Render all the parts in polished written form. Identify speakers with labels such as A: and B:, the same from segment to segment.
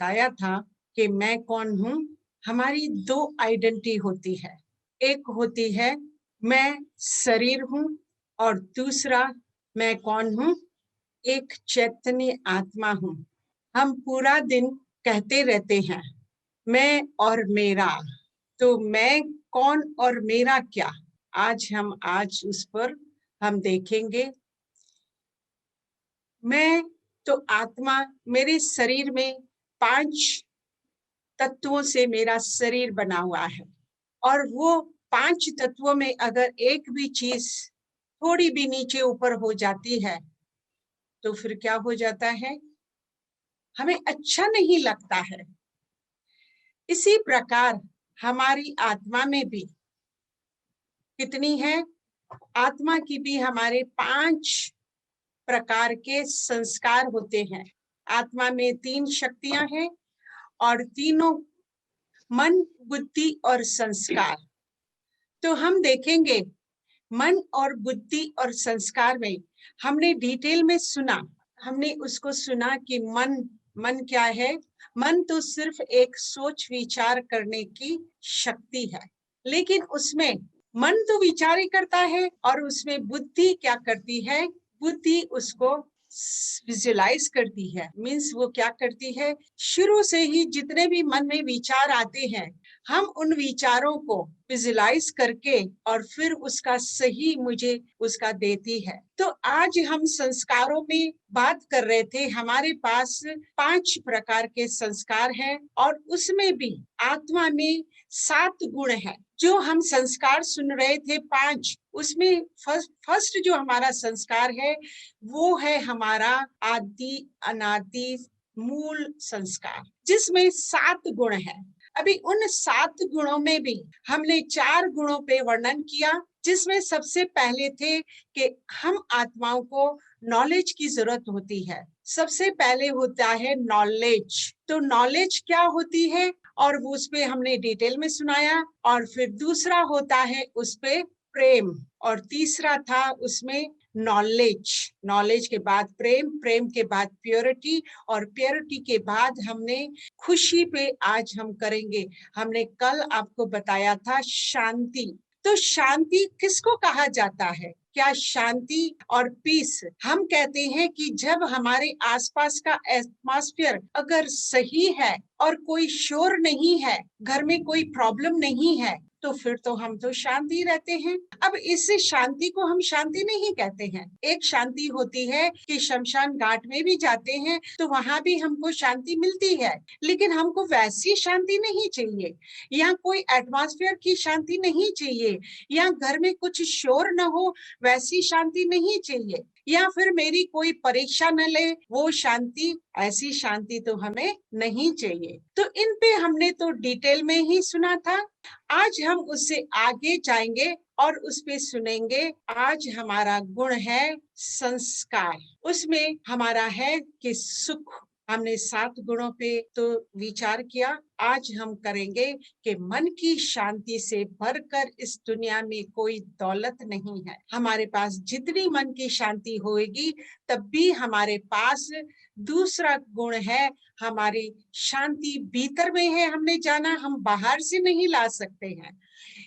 A: बताया था कि मैं कौन हूँ। हमारी दो आइडेंटिटी होती है। एक होती है मैं शरीर हूँ और दूसरा मैं कौन हूँ, एक चैतन्य आत्मा हूँ। हम पूरा दिन कहते रहते हैं मैं और मेरा, तो मैं कौन और मेरा क्या, आज उस पर हम देखेंगे। मैं तो आत्मा, मेरे शरीर में 5 तत्वों से मेरा शरीर बना हुआ है और वो 5 तत्वों में अगर एक भी चीज थोड़ी भी नीचे ऊपर हो जाती है तो फिर क्या हो जाता है, हमें अच्छा नहीं लगता है। इसी प्रकार हमारी आत्मा में भी कितनी है, आत्मा की भी हमारे 5 प्रकार के संस्कार होते हैं। आत्मा में 3 शक्तियां हैं और तीनों मन, बुद्धि और संस्कार। तो हम देखेंगे मन और बुद्धि और संस्कार में हमने डिटेल में सुना, हमने उसको सुना कि मन क्या है। मन तो सिर्फ एक सोच विचार करने की शक्ति है, लेकिन उसमें मन तो विचार ही करता है और उसमें बुद्धि क्या करती है, बुद्धि उसको विजुलाइज करती है। मीन्स वो क्या करती है, शुरू से ही जितने भी मन में विचार आते हैं हम उन विचारों को विजुलाइज करके और फिर उसका सही मुझे उसका देती है। तो आज हम संस्कारों में बात कर रहे थे। हमारे पास 5 प्रकार के संस्कार हैं और उसमें भी आत्मा में 7 गुण है। जो हम संस्कार सुन रहे थे 5, उसमें फर्स्ट जो हमारा संस्कार है वो है हमारा आदि अनादि मूल संस्कार, जिसमें 7 गुण है। अभी उन 7 गुणों में भी हमने 4 गुणों पे वर्णन किया, जिसमें सबसे पहले थे कि हम आत्माओं को नॉलेज की जरूरत होती है। सबसे पहले होता है नॉलेज। तो नॉलेज क्या होती है और वो उस पे हमने डिटेल में सुनाया। और फिर दूसरा होता है उस पे प्रेम, और तीसरा था उसमें नॉलेज। नॉलेज के बाद प्रेम, प्रेम के बाद प्योरिटी, और प्योरिटी के बाद हमने खुशी पे आज हम करेंगे। हमने कल आपको बताया था शांति। तो शांति किसको कहा जाता है? क्या शांति और पीस, हम कहते हैं कि जब हमारे आसपास का एटमॉस्फेयर अगर सही है और कोई शोर नहीं है, घर में कोई प्रॉब्लम नहीं है, तो फिर तो हम तो शांति रहते हैं। अब इस शांति को हम शांति नहीं कहते हैं। एक शांति होती है कि शमशान घाट में भी जाते हैं तो वहां भी हमको शांति मिलती है, लेकिन हमको वैसी शांति नहीं चाहिए। यहाँ कोई एटमॉस्फेयर की शांति नहीं चाहिए, या घर में कुछ शोर न हो वैसी शांति नहीं चाहिए, या फिर मेरी कोई परीक्षा न ले वो शांति, ऐसी शांति तो हमें नहीं चाहिए। तो इन पे हमने तो डिटेल में ही सुना था। आज हम उससे आगे जाएंगे और उस पे सुनेंगे। आज हमारा गुण है संस्कार, उसमें हमारा है कि सुख। हमने 7 गुणों पे तो विचार किया। आज हम करेंगे कि मन की शांति से भरकर इस दुनिया में कोई दौलत नहीं है। हमारे पास जितनी मन की शांति होगी तब भी हमारे पास दूसरा गुण है, हमारी शांति भीतर में है। हमने जाना हम बाहर से नहीं ला सकते हैं,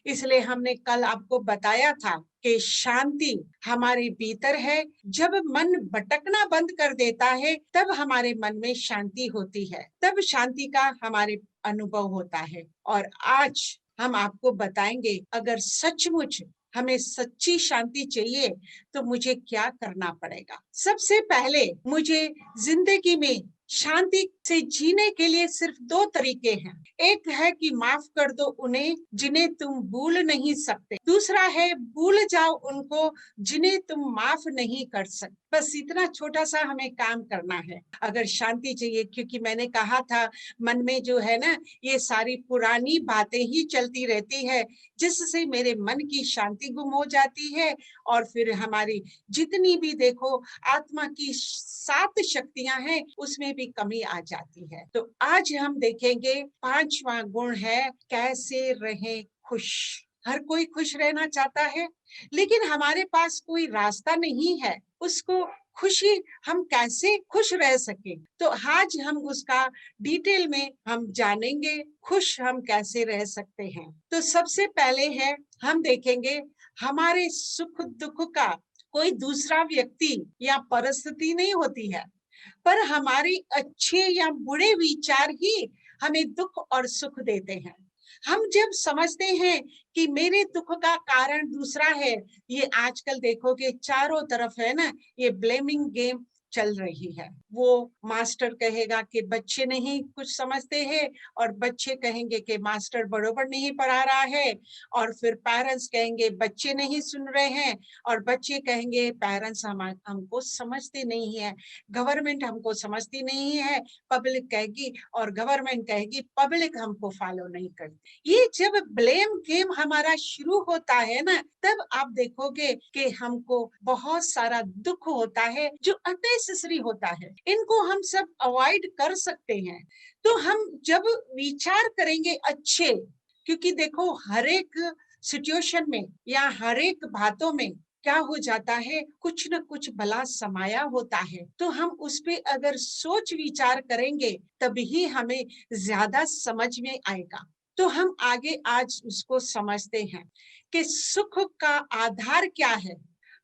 A: इसलिए हमने कल आपको बताया था कि शांति हमारे भीतर है। जब मन भटकना बंद कर देता है तब हमारे मन में शांति होती है, तब शांति का हमारे अनुभव होता है। और आज हम आपको बताएंगे अगर सचमुच हमें सच्ची शांति चाहिए तो मुझे क्या करना पड़ेगा। सबसे पहले मुझे जिंदगी में शांति से जीने के लिए सिर्फ 2 तरीके हैं। एक है कि माफ कर दो उन्हें जिन्हें तुम भूल नहीं सकते, दूसरा है भूल जाओ उनको जिन्हें तुम माफ नहीं कर सकते। बस इतना छोटा सा हमें काम करना है अगर शांति चाहिए। क्योंकि मैंने कहा था मन में जो है ना, ये सारी पुरानी बातें ही चलती रहती है, जिससे मेरे मन की शांति गुम हो जाती है और फिर हमारी जितनी भी देखो आत्मा की 7 शक्तियां हैं उसमें भी कमी आ जाती है। तो आज हम देखेंगे 5वां गुण है कैसे रहें खुश। हर कोई खुश रहना चाहता है, लेकिन हमारे पास कोई रास्ता नहीं है उसको खुशी हम कैसे खुश रह सके, तो आज हम उसका डिटेल में हम जानेंगे खुश हम कैसे रह सकते हैं। तो सबसे पहले है हम देखेंगे हमारे सुख दुख का कोई दूसरा व्यक्ति या परिस्थिति नहीं होती है, पर हमारे अच्छे या बुरे विचार ही हमें दुख और सुख देते हैं। हम जब समझते हैं कि मेरे दुख का कारण दूसरा है, ये आजकल देखोगे चारों तरफ है ना, ये ब्लेमिंग गेम चल रही है। वो मास्टर कहेगा कि बच्चे नहीं कुछ समझते हैं, और बच्चे कहेंगे कि मास्टर बरोबर नहीं पढ़ा रहा है, और फिर पेरेंट्स कहेंगे बच्चे नहीं सुन रहे हैं, और बच्चे कहेंगे पेरेंट्स हमको समझते नहीं है, गवर्नमेंट हमको समझती नहीं है, पब्लिक कहेगी, और गवर्नमेंट कहेगी पब्लिक हमको फॉलो नहीं करती। ये जब ब्लेम गेम हमारा शुरू होता है ना, तब आप देखोगे कि हमको बहुत सारा दुख होता है जो अननेसेसरी होता है। इनको हम सब अवॉइड कर सकते हैं। तो हम जब विचार करेंगे अच्छे, क्योंकि देखो हर एक सिचुएशन में या हर एक बातों में क्या हो जाता है, कुछ न कुछ भला समाया होता है, तो हम उस पे अगर सोच विचार करेंगे तभी हमें ज्यादा समझ में आएगा। तो हम आगे आज उसको समझते हैं कि सुख का आधार क्या है।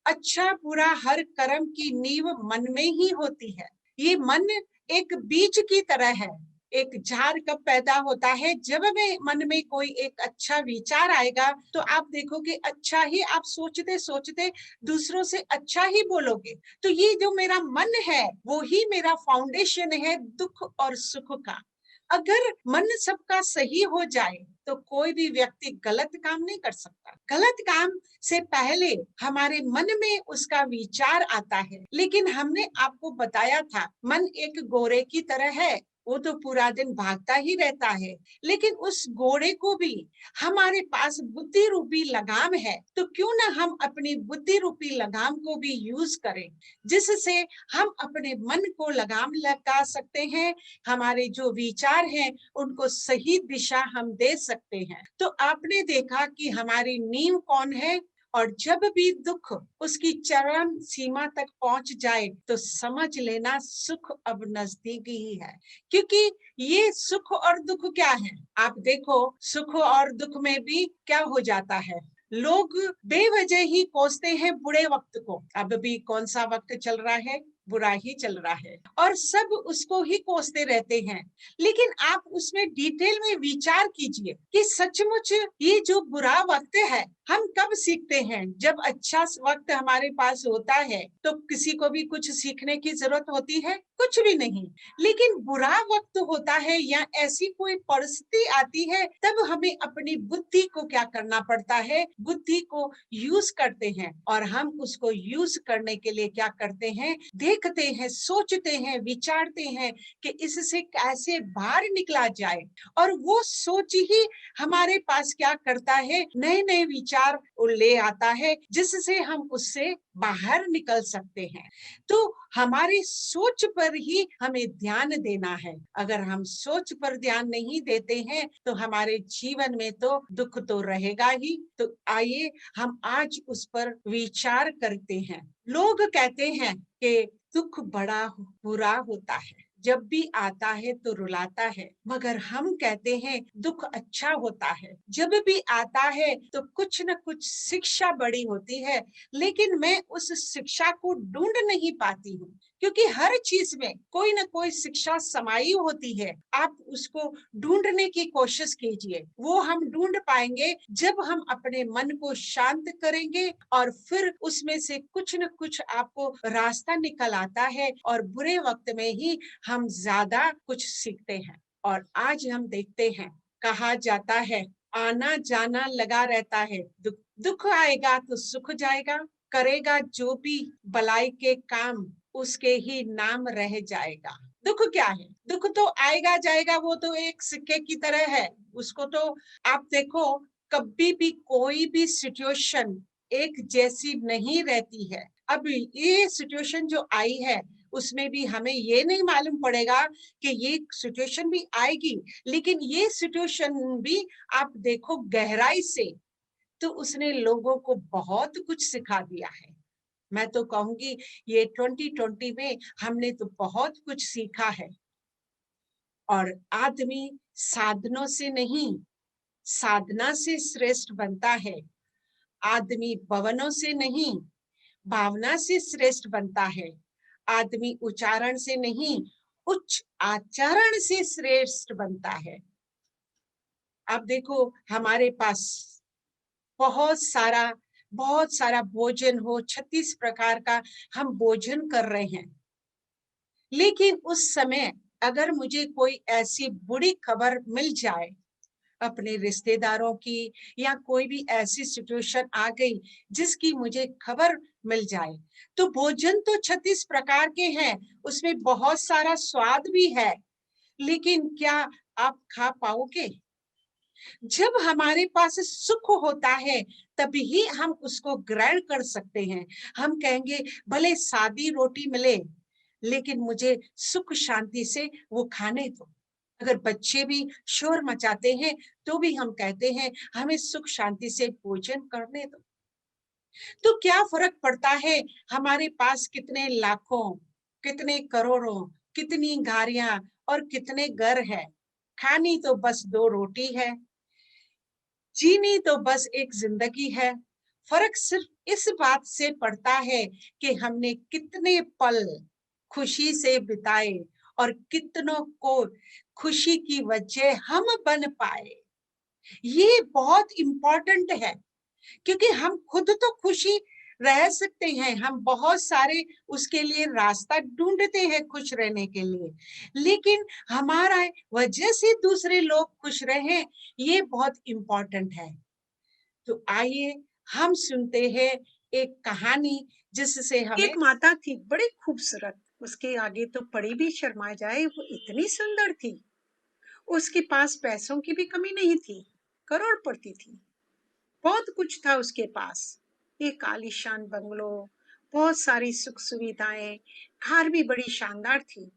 A: अच्छा बुरा हर कर्म की नींव मन में ही होती है। ये मन एक बीज की तरह है। एक झाड़ कब पैदा होता है, जब में मन में कोई एक अच्छा विचार आएगा, तो आप देखोगे अच्छा ही आप सोचते सोचते दूसरों से अच्छा ही बोलोगे। तो ये जो मेरा मन है वो ही मेरा फाउंडेशन है दुख और सुख का। अगर मन सबका सही हो जाए तो कोई भी व्यक्ति गलत काम नहीं कर सकता। गलत काम से पहले हमारे मन में उसका विचार आता है। लेकिन हमने आपको बताया था मन एक घोड़े की तरह है, वो तो पूरा दिन भागता ही रहता है, लेकिन उस घोड़े को भी हमारे पास बुद्धि रूपी लगाम है। तो क्यों ना हम अपनी बुद्धि रूपी लगाम को भी यूज करें, जिससे हम अपने मन को लगाम लगा सकते हैं, हमारे जो विचार हैं उनको सही दिशा हम दे सकते हैं। तो आपने देखा कि हमारी नींव कौन है, और जब भी दुख उसकी चरम सीमा तक पहुंच जाए तो समझ लेना सुख अब नजदीक ही है। क्योंकि ये सुख और दुख क्या है, आप देखो सुख और दुख में भी क्या हो जाता है, लोग बेवजह ही कोसते हैं बुरे वक्त को। अब भी कौन सा वक्त चल रहा है, बुरा ही चल रहा है, और सब उसको ही कोसते रहते हैं। लेकिन आप उसमें डिटेल में विचार कीजिए कि सचमुच ये जो बुरा वक्त है हम कब सीखते हैं, जब अच्छा वक्त हमारे पास होता है तो किसी को भी कुछ सीखने की जरूरत होती है, कुछ भी नहीं। लेकिन बुरा वक्त होता है या ऐसी कोई परिस्थिति आती है, तब हमें अपनी बुद्धि को क्या करना पड़ता है, बुद्धि को यूज करते हैं, और हम उसको यूज करने के लिए क्या करते हैं, देखते हैं, सोचते हैं, विचारते हैं कि इससे कैसे बाहर निकला जाए। और वो सोच ही हमारे पास क्या करता है, नए नए विचार ले आता है, जिससे हम उससे बाहर निकल सकते हैं। तो हमारी सोच पर ही हमें ध्यान देना है। अगर हम सोच पर ध्यान नहीं देते हैं तो हमारे जीवन में तो दुख तो रहेगा ही। तो आइए हम आज उस पर विचार करते हैं। लोग कहते हैं कि दुख बड़ा बुरा होता है, जब भी आता है तो रुलाता है, मगर हम कहते हैं दुख अच्छा होता है, जब भी आता है तो कुछ न कुछ शिक्षा बड़ी होती है। लेकिन मैं उस शिक्षा को ढूंढ नहीं पाती हूँ, क्योंकि हर चीज में कोई ना कोई शिक्षा समाई होती है। आप उसको ढूंढने की कोशिश कीजिए, वो हम ढूंढ पाएंगे जब हम अपने मन को शांत करेंगे, और फिर उसमें से कुछ न कुछ आपको रास्ता निकल आता है, और बुरे वक्त में ही हम ज्यादा कुछ सीखते हैं। और आज हम देखते हैं, कहा जाता है आना जाना लगा रहता है, दुख आएगा तो सुख जाएगा, करेगा जो भी भलाई के काम उसके ही नाम रह जाएगा। दुख क्या है, दुख तो आएगा जाएगा, वो तो एक सिक्के की तरह है। उसको तो आप देखो, कभी भी कोई भी सिचुएशन एक जैसी नहीं रहती है। अब ये सिचुएशन जो आई है उसमें भी हमें ये नहीं मालूम पड़ेगा कि ये सिचुएशन भी आएगी, लेकिन ये सिचुएशन भी आप देखो गहराई से, तो उसने लोगों को बहुत कुछ सिखा दिया है। मैं तो कहूंगी ये 2020 में हमने तो बहुत कुछ सीखा है। और आदमी साधनों से नहीं, साधना से श्रेष्ठ बनता है। आदमी भवनों से नहीं, भावना से श्रेष्ठ बनता है। आदमी उच्चारण से नहीं, उच्च आचरण से श्रेष्ठ बनता है। अब देखो हमारे पास बहुत सारा भोजन हो, 36 प्रकार का हम भोजन कर रहे हैं, लेकिन उस समय अगर मुझे कोई ऐसी बुरी खबर मिल जाए अपने रिश्तेदारों की, या कोई भी ऐसी सिचुएशन आ गई जिसकी मुझे खबर मिल जाए, तो भोजन तो 36 प्रकार के हैं, उसमें बहुत सारा स्वाद भी है, लेकिन क्या आप खा पाओगे? जब हमारे पास सुख होता है तभी हम उसको ग्रहण कर सकते हैं। हम कहेंगे भले सादी रोटी मिले, लेकिन मुझे सुख शांति से वो खाने दो। अगर बच्चे भी शोर मचाते हैं तो भी हम कहते हैं हमें सुख शांति से भोजन करने दो। तो क्या फर्क पड़ता है हमारे पास कितने लाखों, कितने करोड़ों, कितनी गाड़ियां और कितने घर है, खानी तो बस 2 रोटी है, जीनी तो बस एक जिंदगी है। फर्क सिर्फ इस बात से पड़ता है कि हमने कितने पल खुशी से बिताए और कितनों को खुशी की वजह हम बन पाए। ये बहुत इम्पोर्टेंट है, क्योंकि हम खुद तो खुशी रह सकते हैं, हम बहुत सारे उसके लिए रास्ता ढूंढते हैं खुश रहने के लिए, लेकिन हमारा वजह से दूसरे लोग खुश रहे, ये बहुत इम्पोर्टेंट है। तो आइए हम सुनते हैं एक कहानी जिससे हमें।
B: एक माता थी बड़ी खूबसूरत, उसके आगे तो पड़ी भी शर्मा जाए, वो इतनी सुंदर थी। उसके पास पैसों की भी कमी नहीं थी, करोड़पति थी, बहुत कुछ था उसके पास। एक आलीशान बंगलो, बहुत सारी सुख सुविधाएं, कार भी बड़ी शानदार थी।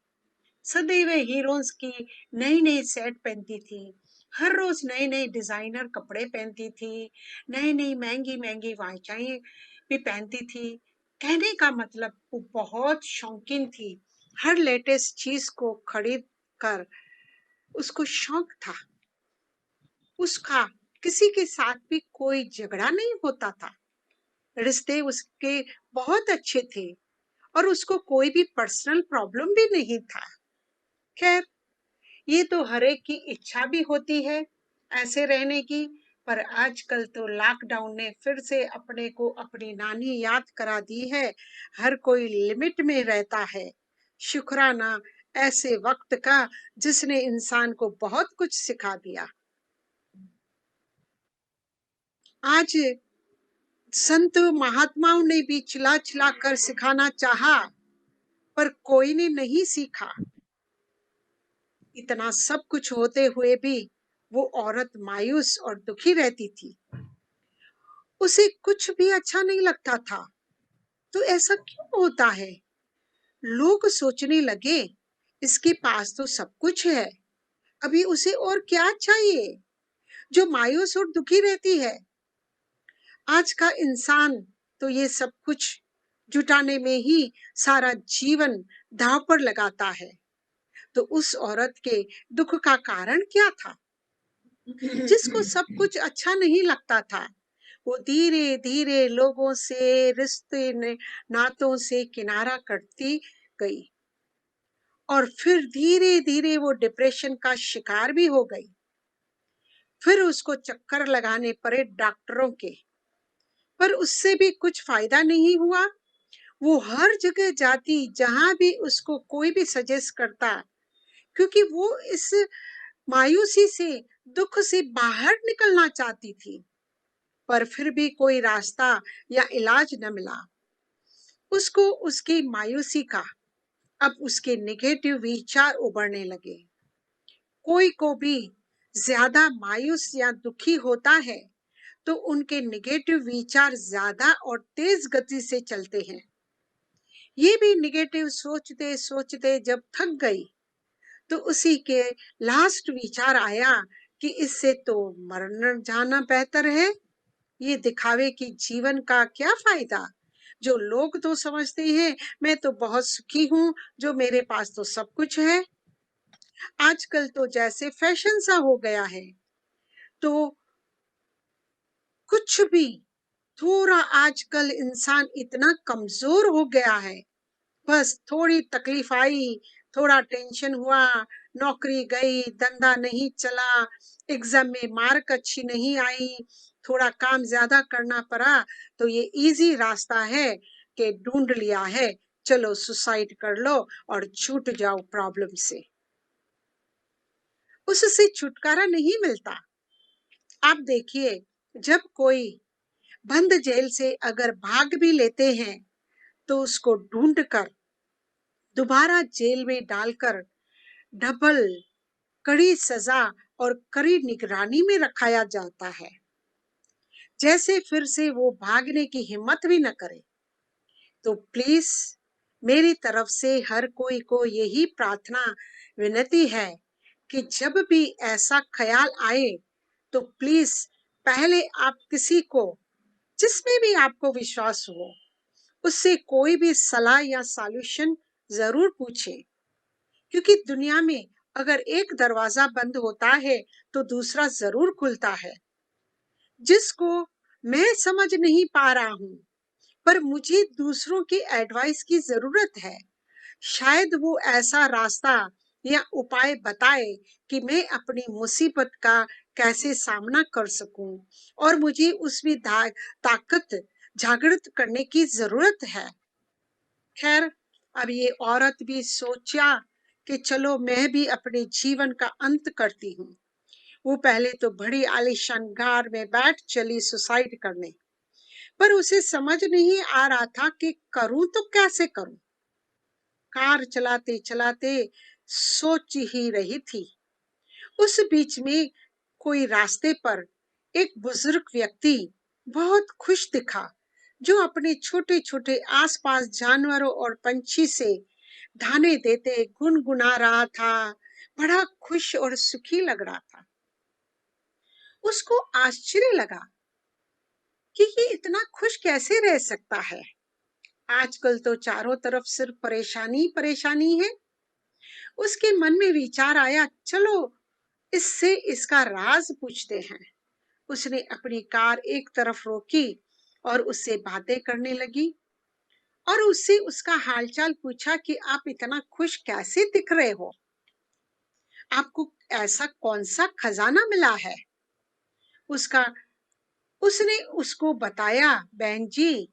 B: सदैव हीरोज की नई नई सेट पहनती थी, हर रोज नए नए डिजाइनर कपड़े पहनती थी, नई नई महंगी महंगी वाचाएं भी पहनती थी। कहने का मतलब वो बहुत शौकीन थी, हर लेटेस्ट चीज को खरीद कर उसको शौक था। उसका किसी के साथ भी कोई झगड़ा नहीं होता था, रिश्ते उसके बहुत अच्छे थे और उसको कोई भी पर्सनल प्रॉब्लम भी नहीं था। खैर, ये तो हर एक की इच्छा भी होती है ऐसे रहने की, पर आजकल तो लॉकडाउन ने फिर से अपने को अपनी नानी याद करा दी है। हर कोई लिमिट में रहता है। शुक्राना ऐसे वक्त का जिसने इंसान को बहुत कुछ सिखा दिया। आज संत महात्माओं ने भी चिल्ला चिल्ला कर सिखाना चाहा, पर कोई ने नहीं सीखा। इतना सब कुछ होते हुए भी वो औरत मायूस और दुखी रहती थी। उसे कुछ भी अच्छा नहीं लगता था। तो ऐसा क्यों होता है? लोग सोचने लगे, इसके पास तो सब कुछ है, अभी उसे और क्या चाहिए जो मायूस और दुखी रहती है? आज का इंसान तो ये सब कुछ जुटाने में ही सारा जीवन दांव पर लगाता है। तो उस औरत के दुख का कारण क्या था? जिसको सब कुछ अच्छा नहीं लगता था, वो धीरे धीरे लोगों से, रिश्ते नातों से किनारा करती गई और फिर धीरे धीरे वो डिप्रेशन का शिकार भी हो गई। फिर उसको चक्कर लगाने पड़े डॉक्टरों के, पर उससे भी कुछ फायदा नहीं हुआ। वो हर जगह जाती जहां भी उसको कोई भी सजेस्ट करता, क्योंकि वो इस मायूसी से, दुख से बाहर निकलना चाहती थी, पर फिर भी कोई रास्ता या इलाज न मिला उसको। उसकी मायूसी का अब उसके नेगेटिव विचार उभरने लगे। कोई को भी ज्यादा मायूस या दुखी होता है तो उनके नेगेटिव विचार ज्यादा और तेज गति से चलते हैं। ये भी नेगेटिव सोचते सोचते जब थक गई तो उसी के लास्ट विचार आया कि इससे तो मरना जाना बेहतर है। ये दिखावे की जीवन का क्या फायदा, जो लोग तो समझते हैं मैं तो बहुत सुखी हूँ, जो मेरे पास तो सब कुछ है। आजकल तो जैसे फैशन सा हो गया है, तो कुछ भी थोड़ा आजकल इंसान इतना कमजोर हो गया है, बस थोड़ी तकलीफ आई, थोड़ा टेंशन हुआ, नौकरी गई, धंधा नहीं चला, एग्जाम में मार्क अच्छी नहीं आई, थोड़ा काम ज्यादा करना पड़ा, तो ये इजी रास्ता है कि ढूंढ लिया है, चलो सुसाइड कर लो और छूट जाओ प्रॉब्लम से। उससे छुटकारा नहीं मिलता। आप देखिए, जब कोई बंद जेल से अगर भाग भी लेते हैं, तो उसको ढूंढकर दोबारा जेल में डालकर डबल कड़ी सजा और कड़ी निगरानी में रखाया जाता है, जैसे फिर से वो भागने की हिम्मत भी न करे। तो प्लीज मेरी तरफ से हर कोई को यही प्रार्थना विनती है कि जब भी ऐसा ख्याल आए, तो प्लीज पहले आप किसी को, जिसमें भी आपको विश्वास हो, उससे कोई भी सलाह या सॉल्यूशन जरूर पूछे। क्योंकि दुनिया में अगर एक दरवाजा बंद होता है, तो दूसरा जरूर खुलता है, जिसको मैं समझ नहीं पा रहा हूँ, पर मुझे दूसरों की एडवाइस की जरूरत है। शायद वो ऐसा रास्ता या उपाय बताए कि मैं अपनी मुसीबत का कैसे सामना कर सकूं, और मुझे उसमें ताकत जागृत करने की जरूरत है। खैर, अब ये औरत भी सोचा कि चलो मैं भी अपने जीवन का अंत करती हूँ। वो पहले तो बड़ी आलीशान कार में बैठ चली सुसाइड करने, पर उसे समझ नहीं आ रहा था कि करूं तो कैसे करूं। कार चलाते चलाते सोच ही रही थी। उस बीच में कोई रास्ते पर एक बुजुर्ग व्यक्ति बहुत खुश दिखा, जो अपने छोटे छोटे आसपास जानवरों और पंछी से दाने देते गुनगुना रहा था। बड़ा खुश और सुखी लग रहा था। उसको आश्चर्य लगा कि ये इतना खुश कैसे रह सकता है। आजकल तो चारों तरफ सिर्फ परेशानी परेशानी है। उसके मन में विचार आया, चलो इससे इसका राज पूछते हैं। उसने अपनी कार एक तरफ रोकी और उससे बातें करने लगी, और उससे उसका हालचाल पूछा कि आप इतना खुश कैसे दिख रहे हो, आपको ऐसा कौन सा खजाना मिला है। उसका उसने उसको बताया, बहन जी,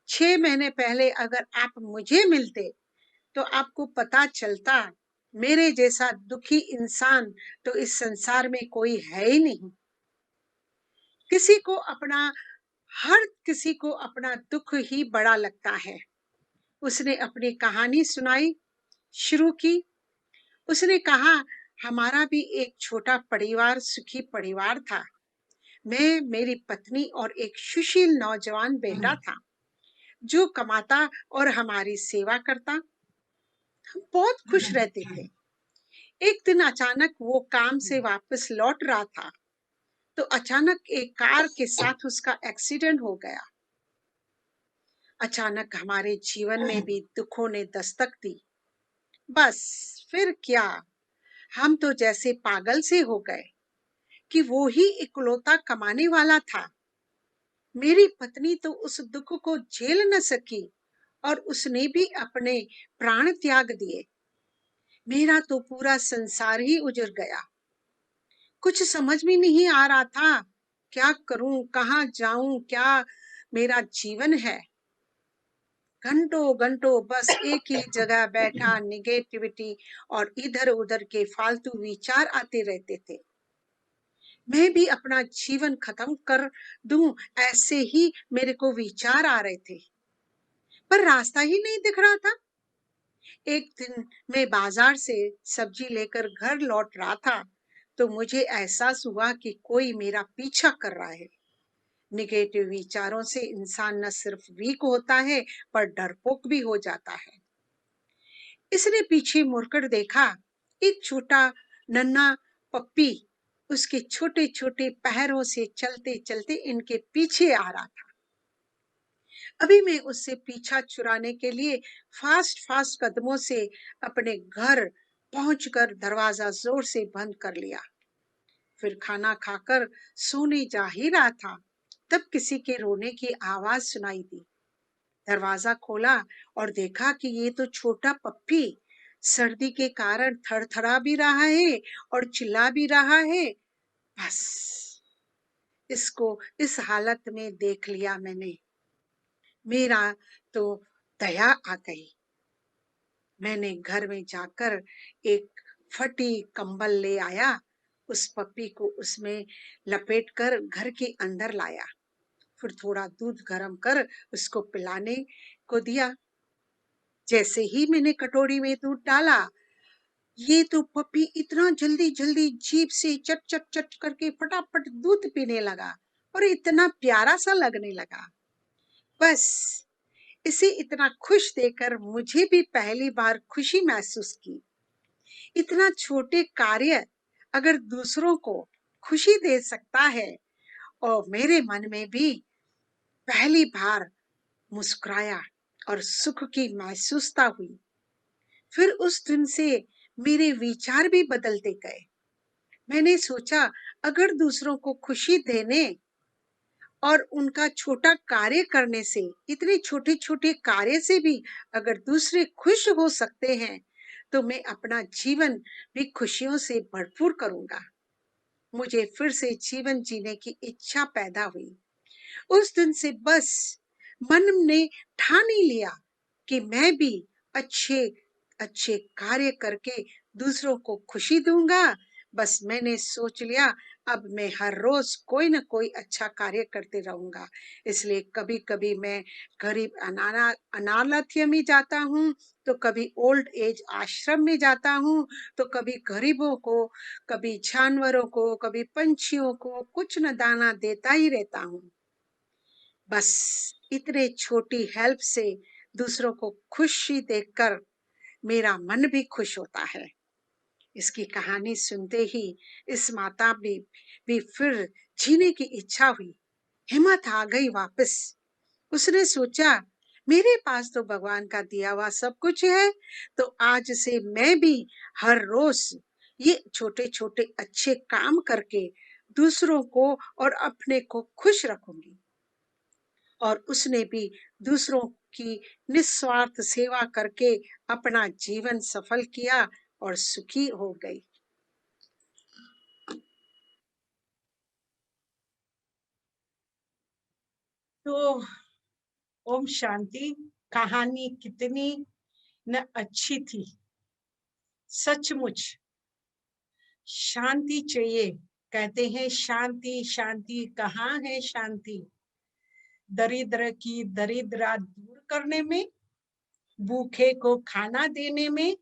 B: 6 महीने पहले अगर आप मुझे मिलते, तो आपको पता चलता मेरे जैसा दुखी इंसान तो इस संसार में कोई है ही नहीं। किसी को अपना हर किसी को अपना दुख ही बड़ा लगता है। उसने अपनी कहानी सुनाई शुरू की। उसने कहा, हमारा भी एक छोटा परिवार, सुखी परिवार था। मैं, मेरी पत्नी और एक सुशील नौजवान बेटा था, जो कमाता और हमारी सेवा करता। हम बहुत खुश रहते थे। एक दिन अचानक वो काम से वापस लौट रहा था, तो अचानक एक कार के साथ उसका एक्सीडेंट हो गया। अचानक हमारे जीवन में भी दुखों ने दस्तक दी। बस फिर क्या, हम तो जैसे पागल से हो गए कि वो ही इकलौता कमाने वाला था। मेरी पत्नी तो उस दुख को झेल न सकी और उसने भी अपने प्राण त्याग दिए। मेरा तो पूरा संसार ही उजड़ गया। कुछ समझ में नहीं आ रहा था, क्या करूं, कहाँ जाऊं, क्या मेरा जीवन है। घंटों घंटों बस एक ही जगह बैठा निगेटिविटी और इधर उधर के फालतू विचार आते रहते थे। मैं भी अपना जीवन खत्म कर दूं, ऐसे ही मेरे को विचार आ रहे थे, पर रास्ता ही नहीं दिख रहा था। एक दिन मैं बाजार से सब्जी लेकर घर लौट रहा था, तो मुझे एहसास हुआ कि कोई मेरा पीछा कर रहा है। निगेटिव विचारों से इंसान न सिर्फ वीक होता है, पर डरपोक भी हो जाता है। इसने पीछे मुड़कर देखा, एक छोटा नन्हा पप्पी उसके छोटे छोटे पैरों से चलते चलते इनके पीछे आ रहा था। अभी मैं उससे पीछा छुड़ाने के लिए फास्ट फास्ट कदमों से अपने घर पहुंचकर दरवाजा जोर से बंद कर लिया। फिर खाना खाकर सोने जा ही रहा था, तब किसी के रोने की आवाज सुनाई दी। दरवाजा खोला और देखा कि ये तो छोटा पप्पी सर्दी के कारण थरथरा भी रहा है और चिल्ला भी रहा है। बस इसको इस हालत में देख लिया मैंने, मेरा तो दया आ गई। मैंने घर में जाकर एक फटी कंबल ले आया, उस पप्पी को उसमें लपेटकर घर के अंदर लाया। फिर थोड़ा दूध गर्म कर उसको पिलाने को दिया। जैसे ही मैंने कटोरी में दूध डाला, ये तो पपी इतना जल्दी जल्दी जीभ से चट चट चट करके फटाफट दूध पीने लगा और इतना प्यारा सा लगने लगा। बस इसे इतना खुश देखकर मुझे भी पहली बार खुशी महसूस की। इतना छोटे कार्य अगर दूसरों को खुशी दे सकता है, और मेरे मन में भी पहली बार मुस्कुराया और सुख की महसूसता हुई। फिर उस दिन से मेरे विचार भी बदलते गए। मैंने सोचा, अगर दूसरों को खुशी देने और उनका छोटा कार्य करने से, इतने छोटे छोटे कार्य से भी अगर दूसरे खुश हो सकते हैं, तो मैं अपना जीवन भी खुशियों से भरपूर करूंगा। मुझे फिर से जीवन जीने की इच्छा पैदा हुई। उस दिन से बस मन ने ठान ही लिया कि मैं भी अच्छे अच्छे कार्य करके दूसरों को खुशी दूंगा। बस मैंने सोच लिया, अब मैं हर रोज कोई ना कोई अच्छा कार्य करते रहूंगा। इसलिए कभी कभी मैं गरीब अनाथालय में जाता हूँ, तो कभी ओल्ड एज आश्रम में जाता हूँ, तो कभी गरीबों को, कभी जानवरों को, कभी पंछियों को कुछ न दाना देता ही रहता हूँ। बस इतने छोटी हेल्प से दूसरों को खुशी देखकर मेरा मन भी खुश होता है। इसकी कहानी सुनते ही इस माता भी फिर जीने की इच्छा हुई, हिम्मत आ गई वापस। उसने सोचा, मेरे पास तो भगवान का दिया हुआ सब कुछ है, तो आज से मैं भी हर रोज ये छोटे छोटे अच्छे काम करके दूसरों को और अपने को खुश रखूंगी। और उसने भी दूसरों की निस्वार्थ सेवा करके अपना जीवन सफल किया और सुखी हो गई।
A: तो ओम शांति। कहानी कितनी न अच्छी थी, सचमुच शांति चाहिए। कहते हैं शांति शांति, कहाँ है शांति? दरिद्र की दरिद्रा दूर करने में, भूखे को खाना देने में,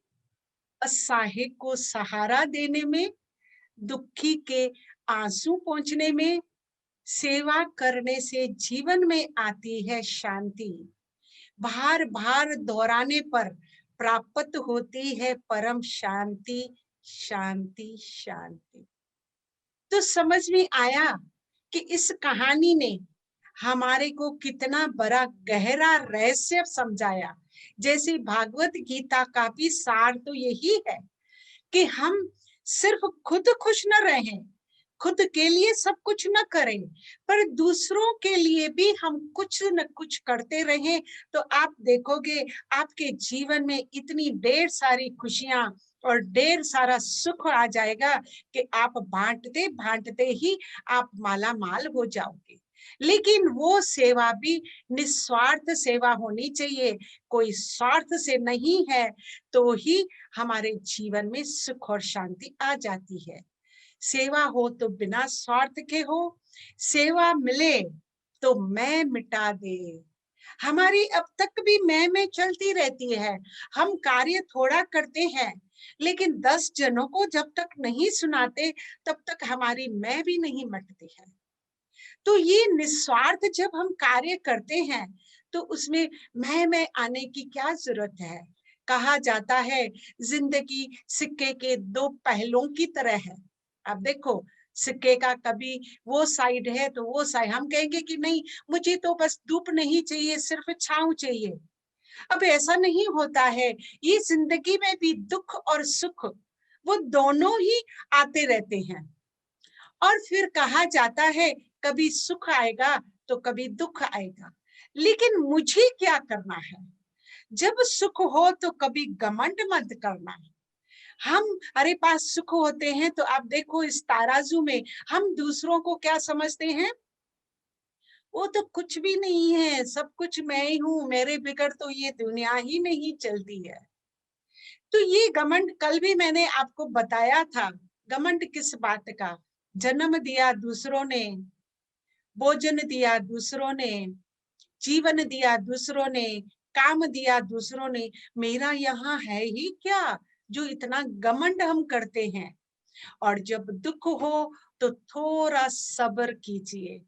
A: असहाय को सहारा देने में, दुखी के आंसू पहुंचने में। सेवा करने से जीवन में आती है शांति। बार बार दोहराने पर प्राप्त होती है परम शांति। शांति शांति। तो समझ में आया कि इस कहानी ने हमारे को कितना बड़ा गहरा रहस्य समझाया। जैसे भागवत गीता का भी सार तो यही है कि हम सिर्फ खुद खुश न रहें, खुद के लिए सब कुछ न करें, पर दूसरों के लिए भी हम कुछ न कुछ करते रहें। तो आप देखोगे आपके जीवन में इतनी ढेर सारी खुशियां और ढेर सारा सुख आ जाएगा कि आप बांटते बांटते ही आप माला माल हो जाओगे। लेकिन वो सेवा भी निस्वार्थ सेवा होनी चाहिए, कोई स्वार्थ से नहीं है, तो ही हमारे जीवन में सुख और शांति आ जाती है। सेवा हो तो बिना स्वार्थ के हो, सेवा मिले तो मैं मिटा दे। हमारी अब तक भी मैं चलती रहती है। हम कार्य थोड़ा करते हैं, लेकिन 10 जनों को जब तक नहीं सुनाते तब तक हमारी मैं भी नहीं मिटती है। तो ये निस्वार्थ जब हम कार्य करते हैं, तो उसमें मैं आने की क्या जरूरत है? कहा जाता है जिंदगी सिक्के के 2 पहलुओं की तरह है। अब देखो, सिक्के का, कभी वो साइड है तो वो साइड। हम कहेंगे कि नहीं, मुझे तो बस धूप नहीं चाहिए, सिर्फ छांव चाहिए। अब ऐसा नहीं होता है। ये जिंदगी में भी दुख और सुख वो दोनों ही आते रहते हैं। और फिर कहा जाता है कभी सुख आएगा तो कभी दुख आएगा, लेकिन मुझे क्या करना है? जब सुख हो तो कभी घमंड मत करना। हमारे पास सुख होते हैं तो आप देखो इस तराजू में हम दूसरों को क्या समझते हैं? वो तो कुछ भी नहीं है, सब कुछ मैं ही हूँ, मेरे बिगड़ तो ये दुनिया ही नहीं चलती है। तो ये घमंड, कल भी मैंने आपको बताया था, घमंड किस बात का? जन्म दिया दूसरों ने, भोजन दिया दूसरों ने, जीवन दिया दूसरों ने, काम दिया दूसरों ने, मेरा यहाँ है ही क्या जो इतना घमंड हम करते हैं? और जब दुख हो तो थोड़ा सब्र कीजिए।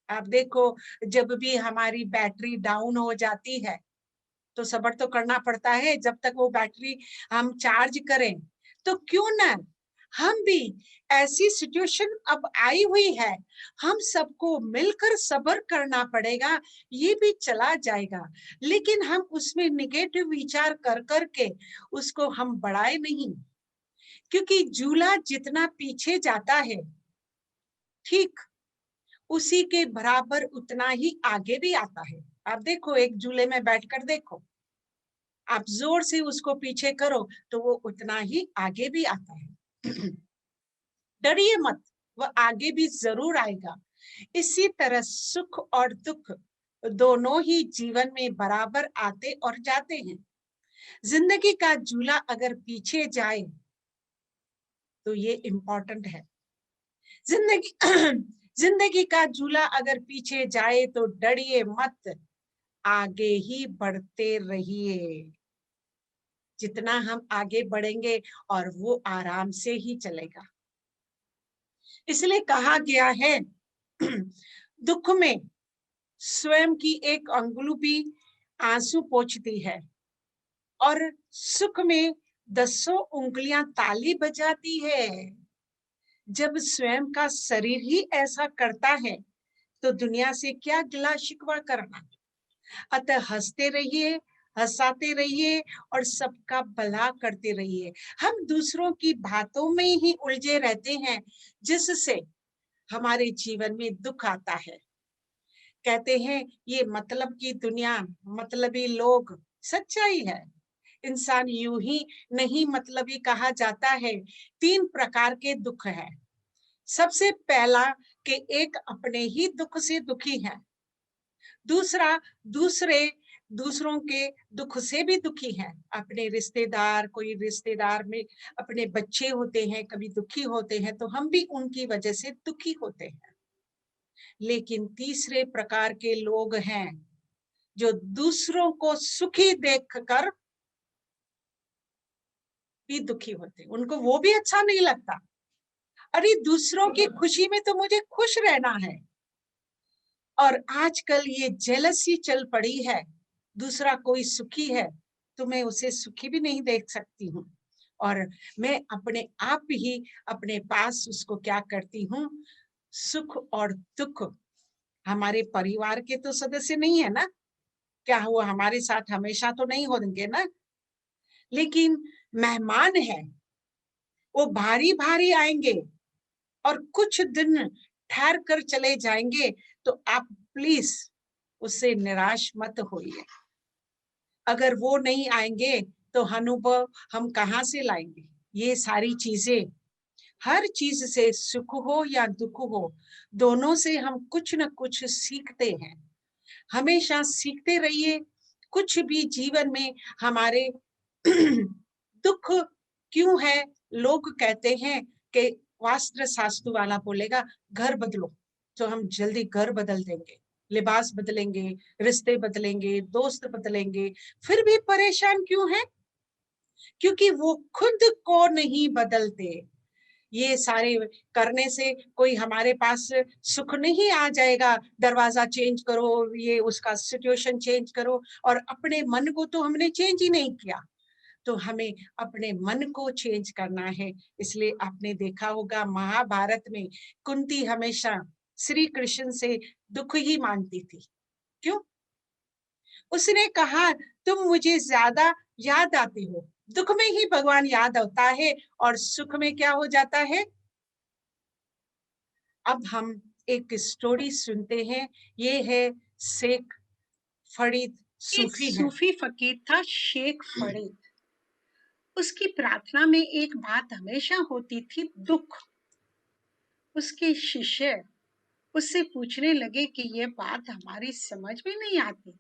A: आप देखो, जब भी हमारी बैटरी डाउन हो जाती है तो सब्र तो करना पड़ता है जब तक वो बैटरी हम चार्ज करें। तो क्यों ना हम भी, ऐसी सिचुएशन अब आई हुई है, हम सबको मिलकर सब्र करना पड़ेगा, ये भी चला जाएगा। लेकिन हम उसमें निगेटिव विचार कर करके उसको हम बढ़ाए नहीं, क्योंकि झूला जितना पीछे जाता है ठीक उसी के बराबर उतना ही आगे भी आता है। आप देखो, एक झूले में बैठकर देखो, आप जोर से उसको पीछे करो तो वो उतना ही आगे भी आता है। डरिए मत, वो आगे भी जरूर आएगा। इसी तरह सुख और दुख दोनों ही जीवन में बराबर आते और जाते हैं। जिंदगी का झूला अगर पीछे जाए तो ये इम्पोर्टेंट है। जिंदगी जिंदगी का झूला अगर पीछे जाए तो डरिए मत, आगे ही बढ़ते रहिए। जितना हम आगे बढ़ेंगे और वो आराम से ही चलेगा। इसलिए कहा गया है दुख में स्वयं की एक अंगुली भी आंसू पोंछती है और सुख में 10 उंगलियां ताली बजाती है। जब स्वयं का शरीर ही ऐसा करता है तो दुनिया से क्या गिला शिकवा करना। अतः हंसते रहिए, हंसाते रहिए और सबका भला करते रहिए। हम दूसरों की बातों में ही उलझे रहते हैं, जिससे हमारे जीवन में दुख आता है। कहते हैं ये मतलब की दुनिया, मतलबी लोग। सच्चाई है, इंसान यूं ही नहीं मतलबी कहा जाता है। 3 प्रकार के दुख है। सबसे पहला कि एक अपने ही दुख से दुखी है। दूसरा, दूसरों के दुख से भी दुखी है। अपने रिश्तेदार, कोई रिश्तेदार में अपने बच्चे होते हैं, कभी दुखी होते हैं तो हम भी उनकी वजह से दुखी होते हैं। लेकिन तीसरे प्रकार के लोग हैं जो दूसरों को सुखी देखकर भी दुखी होते, उनको वो भी अच्छा नहीं लगता। अरे दूसरों की खुशी में तो मुझे खुश रहना है। और आजकल ये जेलसी चल पड़ी है, दूसरा कोई सुखी है तो मैं उसे सुखी भी नहीं देख सकती हूँ, और मैं अपने आप ही अपने पास उसको क्या करती हूँ, सुख और दुख। हमारे परिवार के तो सदस्य नहीं है ना, क्या हुआ, हमारे साथ हमेशा तो नहीं होंगे ना, लेकिन मेहमान है, वो भारी भारी आएंगे और कुछ दिन ठहर कर चले जाएंगे। तो आप प्लीज उससे निराश मत होइए। अगर वो नहीं आएंगे तो अनुभव हम कहाँ से लाएंगे? ये सारी चीजें, हर चीज से, सुख हो या दुख हो, दोनों से हम कुछ न कुछ सीखते हैं। हमेशा सीखते रहिए। कुछ भी जीवन में हमारे दुख क्यों है? लोग कहते हैं कि वास्त्र शास्त्र वाला बोलेगा घर बदलो, तो हम जल्दी घर बदल देंगे, लिबास बदलेंगे, रिश्ते बदलेंगे, दोस्त बदलेंगे, फिर भी परेशान क्यों है? क्योंकि वो खुद को नहीं बदलते। ये सारे करने से कोई हमारे पास सुख नहीं आ जाएगा। दरवाजा चेंज करो, ये उसका सिचुएशन चेंज करो, और अपने मन को तो हमने चेंज ही नहीं किया। तो हमें अपने मन को चेंज करना है। इसलिए आपने देखा होगा महाभारत में कुंती हमेशा श्री कृष्ण से दुख ही मांगती थी। क्यों? उसने कहा तुम मुझे ज्यादा याद आती हो। दुख में ही भगवान याद आता है और सुख में क्या हो जाता है। अब हम एक स्टोरी सुनते हैं। ये है शेख फरीद, सूफी है।
B: सूफी फकीर था शेख फरीद। उसकी प्रार्थना में एक बात हमेशा होती थी, दुख। उसके शिष्य उससे पूछने लगे कि ये बात हमारी समझ में नहीं आती।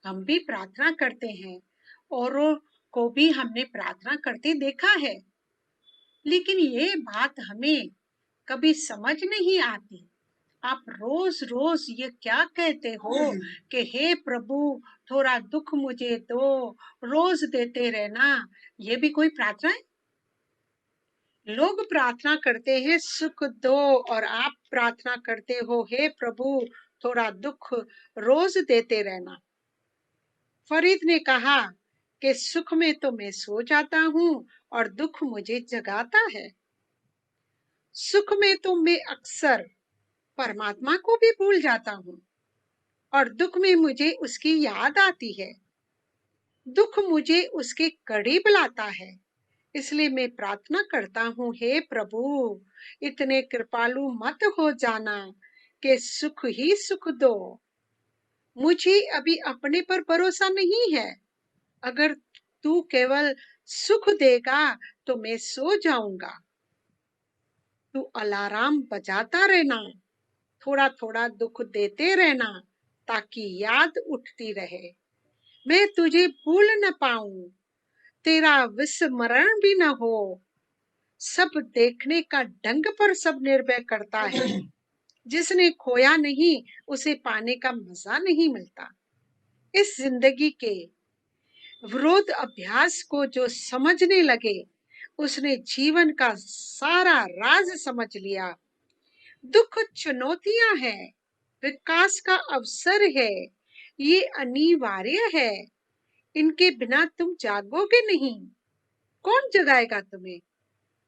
B: हम भी प्रार्थना करते हैं, औरों को भी हमने प्रार्थना करते देखा है, लेकिन ये बात हमें कभी समझ नहीं आती। आप रोज रोज ये क्या कहते हो कि हे प्रभु थोड़ा दुख मुझे दो, रोज देते रहना, ये भी कोई प्रार्थना है? लोग प्रार्थना करते हैं सुख दो, और आप प्रार्थना करते हो हे प्रभु थोड़ा दुख रोज देते रहना। फरीद ने कहा कि सुख में तो मैं सो जाता हूँ और दुख मुझे जगाता है। सुख में तो मैं अक्सर परमात्मा को भी भूल जाता हूँ और दुख में मुझे उसकी याद आती है। दुख मुझे उसके करीब लाता है, इसलिए मैं प्रार्थना करता हूँ हे प्रभु इतने कृपालु मत हो जाना कि सुख ही सुख दो। मुझे अभी अपने पर भरोसा नहीं है। अगर तू केवल सुख देगा तो मैं सो जाऊंगा। तू अलार्म बजाता रहना, थोड़ा थोड़ा दुख देते रहना, ताकि याद उठती रहे, मैं तुझे भूल न पाऊं, तेरा विस्मरण भी न हो। सब देखने का ढंग पर सब निर्भर करता है। जिसने खोया नहीं उसे पाने का मजा नहीं मिलता। इस जिंदगी के विरोध अभ्यास को जो समझने लगे उसने जीवन का सारा राज समझ लिया। दुख चुनौतियां हैं, विकास का अवसर है, ये अनिवार्य है। इनके बिना तुम जागोगे नहीं, कौन जगाएगा तुम्हें?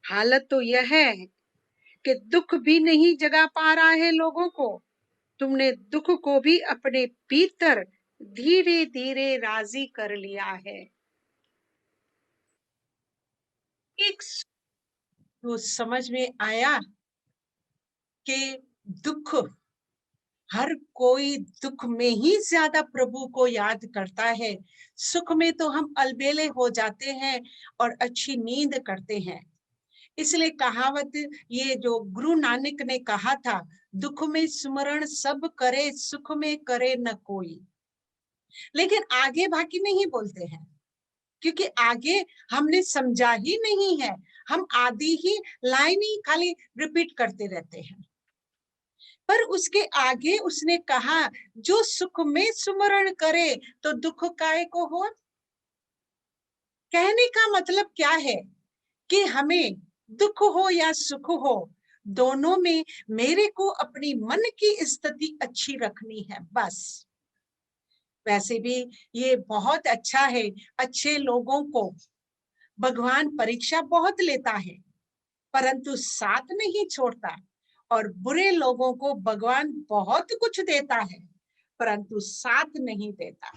B: हालत तो यह है कि दुख भी नहीं जगा पा रहा है लोगों को। तुमने दुख को भी अपने भीतर धीरे धीरे राजी कर लिया है।
A: एक तो समझ में आया कि दुख, हर कोई दुख में ही ज्यादा प्रभु को याद करता है। सुख में तो हम अलबेले हो जाते हैं और अच्छी नींद करते हैं। इसलिए कहावत, ये जो गुरु नानक ने कहा था, दुख में सुमरण सब करे, सुख में करे न कोई। लेकिन आगे बाकी नहीं बोलते हैं, क्योंकि आगे हमने समझा ही नहीं है। हम आधी ही लाइन ही खाली रिपीट करते रहते हैं। पर उसके आगे उसने कहा, जो सुख में सुमरण करे तो दुख काहे को हो। कहने का मतलब क्या है कि हमें दुख हो या सुख हो, दोनों में मेरे को अपनी मन की स्थिति अच्छी रखनी है, बस। वैसे भी ये बहुत अच्छा है, अच्छे लोगों को भगवान परीक्षा बहुत लेता है परंतु साथ नहीं छोड़ता, और बुरे लोगों को भगवान बहुत कुछ देता है परंतु साथ नहीं देता।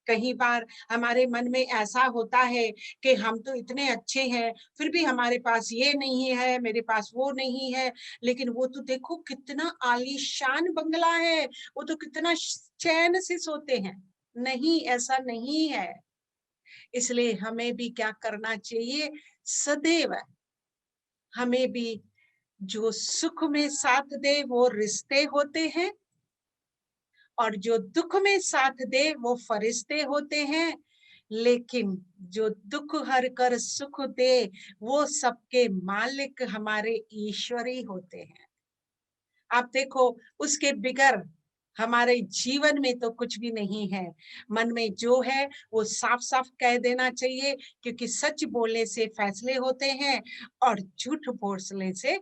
A: कई बार हमारे मन में ऐसा होता है कि हम तो इतने अच्छे हैं, फिर भी हमारे पास ये नहीं है, मेरे पास वो नहीं है। लेकिन वो तो देखो कितना आलीशान बंगला है, वो तो कितना चैन से सोते हैं। नहीं, ऐसा नहीं है। इसलिए हमें भी क्या करना चाहिए, सदैव हमें भी जो सुख में साथ दे वो रिश्ते होते हैं, और जो दुख में साथ दे वो फरिश्ते होते हैं। लेकिन जो दुख हर कर सुख दे वो सबके मालिक हमारे ईश्वर ही होते हैं। आप देखो, उसके बिगर हमारे जीवन में तो कुछ भी नहीं है। मन में जो है वो साफ साफ कह देना चाहिए, क्योंकि सच बोलने से फैसले होते हैं और झूठ बोलने से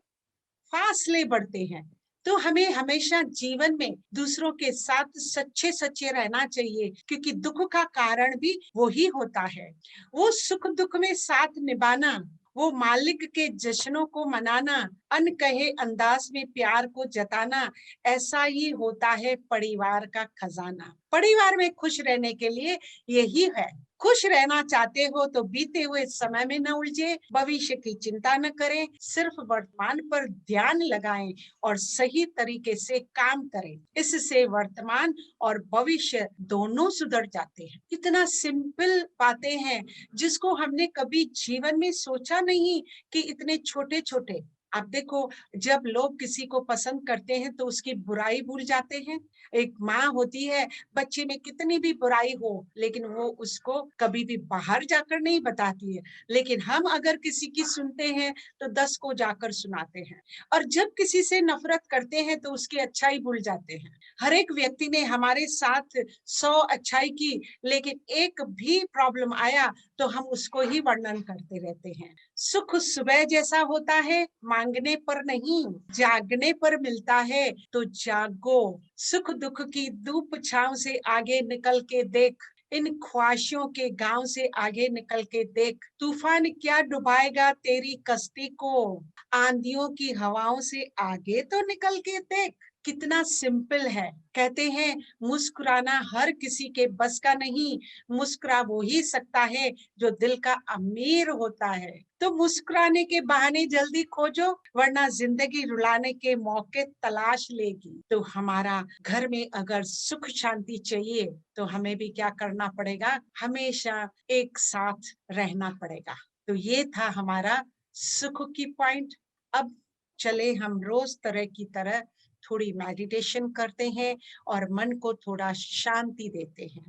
A: फासले बढ़ते हैं। तो हमें हमेशा जीवन में दूसरों के साथ सच्चे सच्चे रहना चाहिए, क्योंकि दुख का कारण भी वही होता है। वो सुख दुख में साथ निभाना, वो मालिक के जश्नों को मनाना, अनकहे अंदाज में प्यार को जताना, ऐसा ही होता है परिवार का खजाना। परिवार में खुश रहने के लिए यही है। खुश रहना चाहते हो तो बीते हुए समय में न उलझे, भविष्य की चिंता न करें, सिर्फ वर्तमान पर ध्यान लगाएं और सही तरीके से काम करें। इससे वर्तमान और भविष्य दोनों सुधर जाते हैं। कितना सिंपल बातें हैं जिसको हमने कभी जीवन में सोचा नहीं कि इतने छोटे छोटे। आप देखो, जब लोग किसी को पसंद करते हैं तो उसकी बुराई भूल जाते हैं। एक माँ होती है, बच्चे में कितनी भी बुराई हो लेकिन वो उसको कभी भी बाहर जाकर नहीं बताती है, लेकिन हम अगर किसी की सुनते हैं तो 10 को जाकर सुनाते हैं। और जब किसी से नफरत करते हैं तो उसकी अच्छाई भूल जाते हैं। हर एक व्यक्ति ने हमारे साथ 100 अच्छाई की, लेकिन एक भी प्रॉब्लम आया तो हम उसको ही वर्णन करते रहते हैं। सुख सुबह जैसा होता है, मांगने पर नहीं जागने पर मिलता है, तो जागो। सुख दुख की धूप छांव से आगे निकल के देख, इन ख्वाहिशों के गांव से आगे निकल के देख। तूफान क्या डुबाएगा तेरी कश्ती को, आंधियों की हवाओं से आगे तो निकल के देख। कितना सिंपल है। कहते हैं मुस्कुराना हर किसी के बस का नहीं, मुस्कुरा वो ही सकता है जो दिल का अमीर होता है। तो मुस्कुराने के बहाने जल्दी खोजो, वरना जिंदगी रुलाने के मौके तलाश लेगी। तो हमारा घर में अगर सुख शांति चाहिए तो हमें भी क्या करना पड़ेगा, हमेशा एक साथ रहना पड़ेगा। तो ये था हमारा सुख की पॉइंट। अब चले हम रोज तरह की तरह थोड़ी मेडिटेशन करते हैं और मन को थोड़ा शांति देते हैं।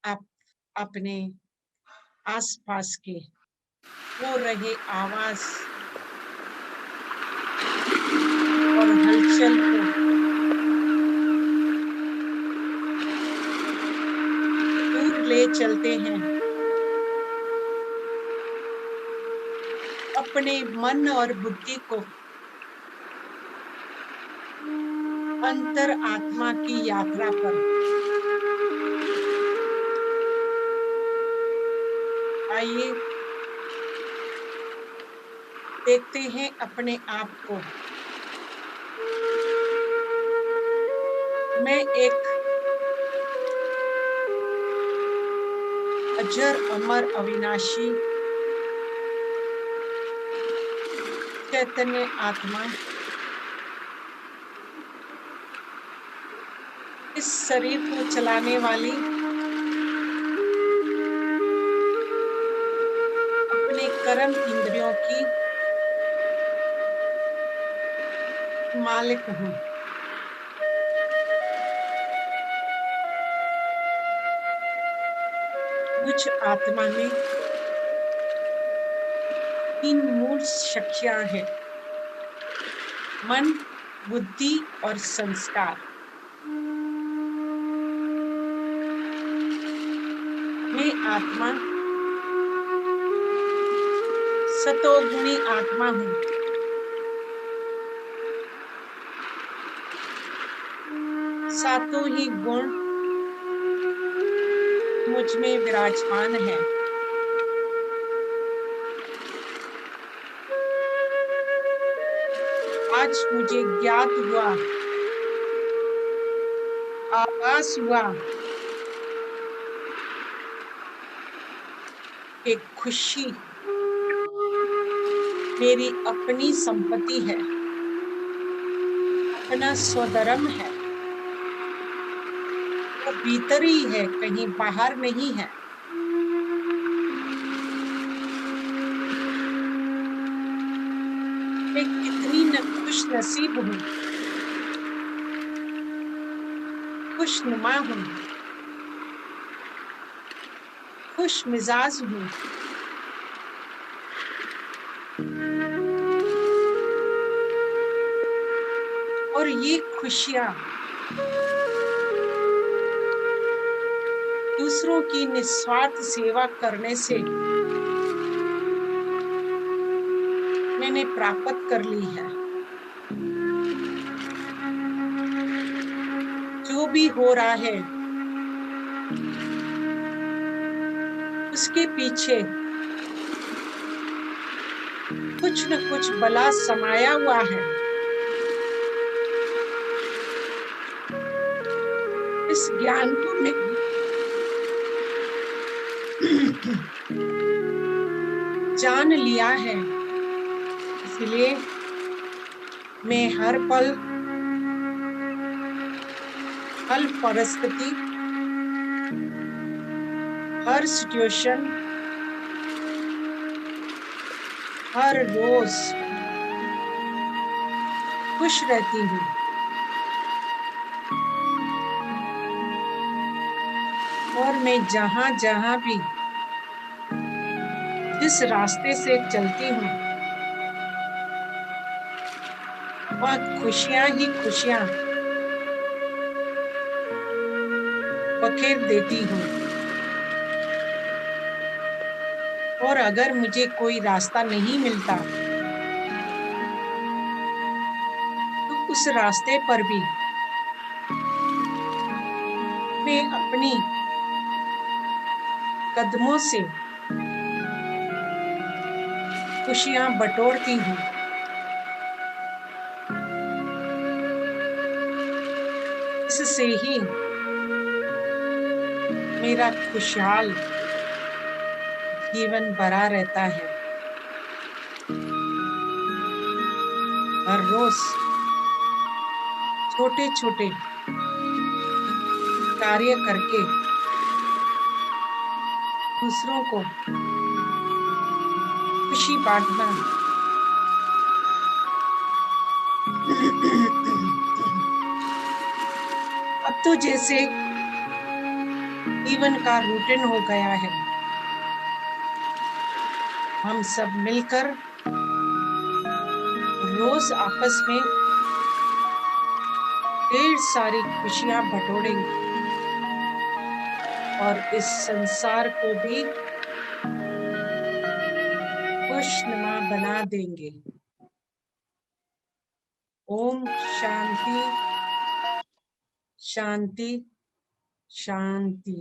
A: आप अपने आसपास के हो रहे आवाज और हलचल को दूर ले चलते हैं। अपने मन और बुद्धि को अंतर आत्मा की यात्रा पर आइए, देखते हैं अपने आप को। मैं एक अजर अमर अविनाशी चैतन्य आत्मा इस शरीर को चलाने वाली, अपने कर्म इंद्रियों की मालिक हूँ। मुझ आत्मा में 3 मूल शक्तियां हैं, मन, बुद्धि और संस्कार। मैं आत्मा सतोगुणी आत्मा हूँ। सातों ही गुण मुझ में विराजमान है। आज मुझे ज्ञात हुआ, आभास हुआ कि खुशी मेरी अपनी संपत्ति है, अपना स्वधर्म है। वो भीतर ही है, कहीं बाहर नहीं है। मैं कितनी खुश नसीब हूँ, खुशनुमा हूँ, खुश मिजाज हूँ। और ये खुशियाँ दूसरों की निस्वार्थ सेवा करने से मैंने प्राप्त कर ली है। भी हो रहा है उसके पीछे कुछ न कुछ बला समाया हुआ है। इस ज्ञान को मैं जान लिया है, इसलिए मैं हर पल, हर परिस्थिति, हर सिचुएशन, हर रोज खुश रहती हूँ। और मैं जहाँ जहाँ भी जिस रास्ते से चलती हूँ वह खुशियाँ ही खुशियाँ बखेर देती हूँ। और अगर मुझे कोई रास्ता नहीं मिलता तो उस रास्ते पर भी मैं अपनी कदमों से खुशियाँ बटोरती हूँ। इससे ही मेरा खुशहाल जीवन भरा रहता है। हर रोज छोटे छोटे कार्य करके दूसरों को खुशी बांटना अब तो जैसे जीवन का रूटीन हो गया है। हम सब मिलकर रोज आपस में ढेर सारी खुशियां बटोरेंगे और इस संसार को भी खुशनुमा बना देंगे। ओम शांति शांति शांति।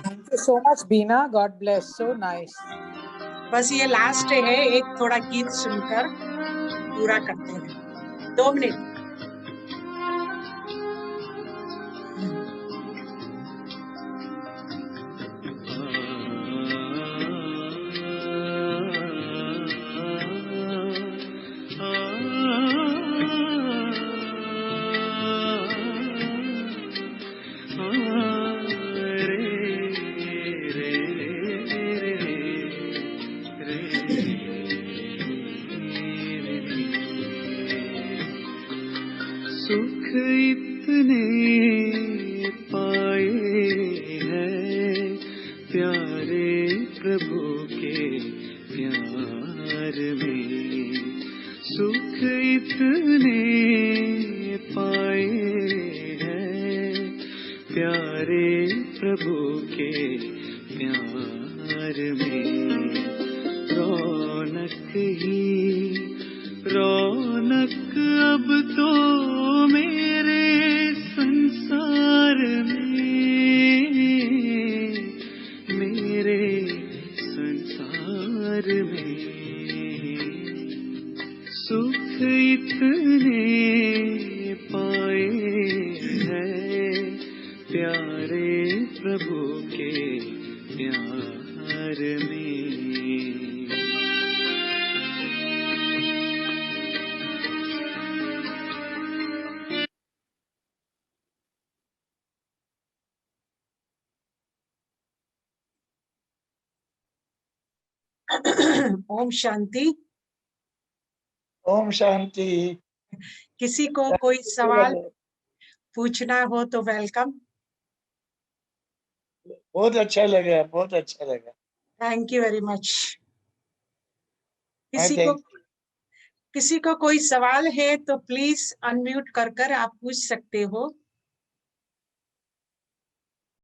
C: Thank you so much, Beena. God bless. So nice.
A: बस ये लास्ट है, एक थोड़ा गीत सुनकर पूरा करते हैं। 2 मिनट।
D: सुख इतने पाए हैं प्यारे प्रभु के प्यार में। सुख इतने पाए हैं प्यारे प्रभु के प्यार में। रौनक ही रौनक अब तो मेरे संसार में, मेरे संसार में। सुख इतने पाए हैं प्यारे प्रभु के प्यार में।
A: ओम शांति।
E: ओम शांति।
A: किसी को कोई सवाल पूछना हो तो वेलकम।
E: बहुत अच्छा लगा, बहुत अच्छा लगा।
A: Thank you very much. किसी को किसी को कोई सवाल है तो प्लीज अनम्यूट कर कर आप पूछ सकते हो।